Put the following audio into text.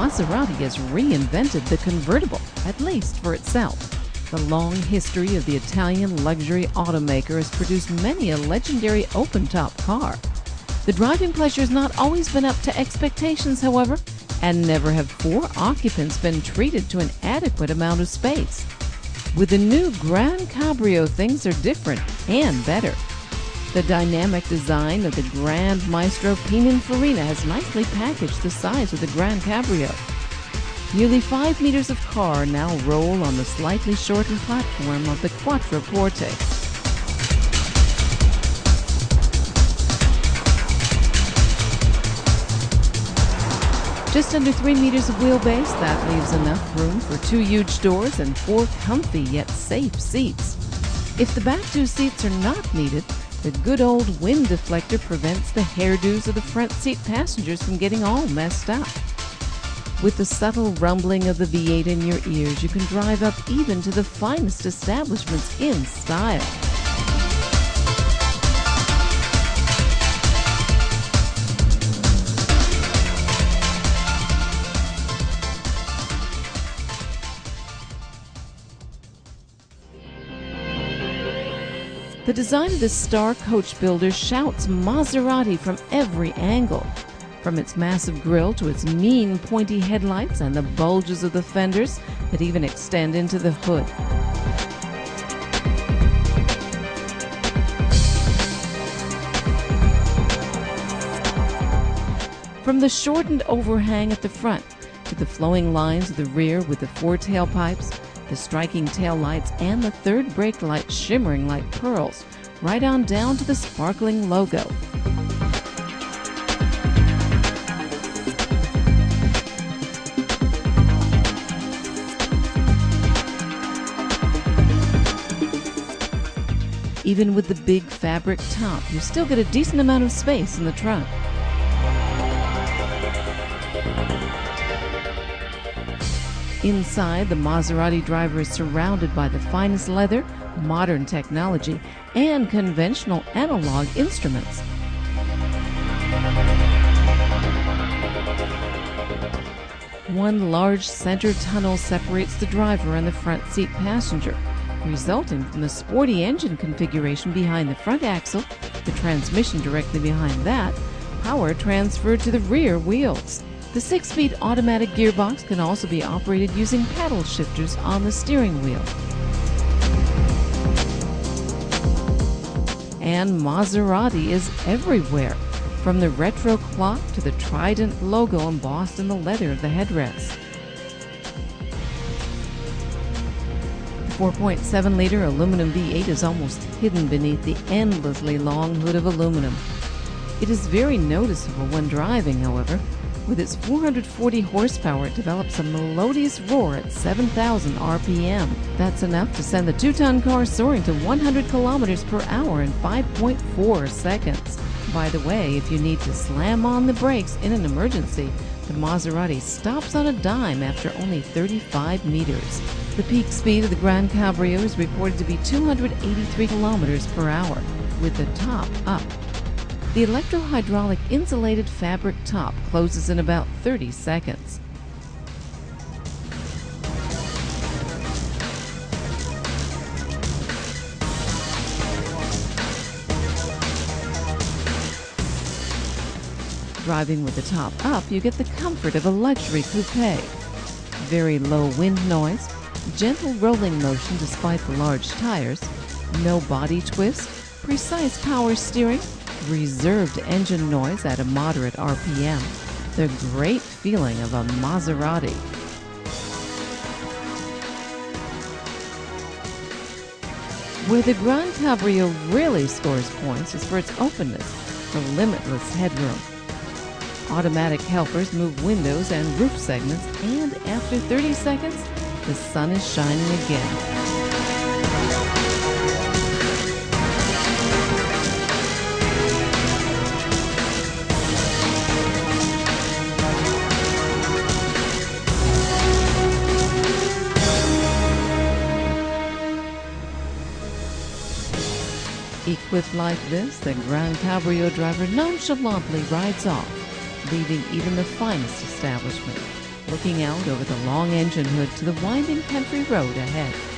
Maserati has reinvented the convertible, at least for itself. The long history of the Italian luxury automaker has produced many a legendary open-top car. The driving pleasure has not always been up to expectations, however, and never have 4 occupants been treated to an adequate amount of space. With the new Gran Cabrio, things are different and better. The dynamic design of the Grand Maestro Pininfarina has nicely packaged the size of the Gran Cabrio. Nearly 5 meters of car now roll on the slightly shortened platform of the Quattroporte. Just under 3 meters of wheelbase, that leaves enough room for 2 huge doors and 4 comfy yet safe seats. If the back 2 seats are not needed, the good old wind deflector prevents the hairdos of the front seat passengers from getting all messed up. With the subtle rumbling of the V8 in your ears, you can drive up even to the finest establishments in style. The design of this star coach builder shouts Maserati from every angle, from its massive grille to its mean pointy headlights and the bulges of the fenders that even extend into the hood. From the shortened overhang at the front to the flowing lines of the rear with the 4 tailpipes, the striking taillights, and the third brake light shimmering like pearls, right on down to the sparkling logo. Even with the big fabric top, you still get a decent amount of space in the trunk. Inside, the Maserati driver is surrounded by the finest leather, modern technology, and conventional analog instruments. One large center tunnel separates the driver and the front seat passenger, resulting from the sporty engine configuration behind the front axle, the transmission directly behind that, power transferred to the rear wheels. The 6-speed automatic gearbox can also be operated using paddle shifters on the steering wheel. And Maserati is everywhere, from the retro clock to the Trident logo embossed in the leather of the headrest. The 4.7-liter aluminum V8 is almost hidden beneath the endlessly long hood of aluminum. It is very noticeable when driving, however. With its 440 horsepower, it develops a melodious roar at 7,000 RPM. That's enough to send the 2-ton car soaring to 100 kilometers per hour in 5.4 seconds. By the way, if you need to slam on the brakes in an emergency, the Maserati stops on a dime after only 35 meters. The peak speed of the Gran Cabrio is reported to be 283 kilometers per hour, with the top up. The electro-hydraulic insulated fabric top closes in about 30 seconds. Driving with the top up, you get the comfort of a luxury coupe. Very low wind noise, gentle rolling motion despite the large tires, no body twist, precise power steering, reserved engine noise at a moderate RPM. The great feeling of a Maserati. Where the Gran Cabrio really scores points is for its openness, the limitless headroom. Automatic helpers move windows and roof segments, and after 30 seconds, the sun is shining again. Equipped like this, the Gran Cabrio driver nonchalantly rides off, leaving even the finest establishment looking out over the long engine hood to the winding country road ahead.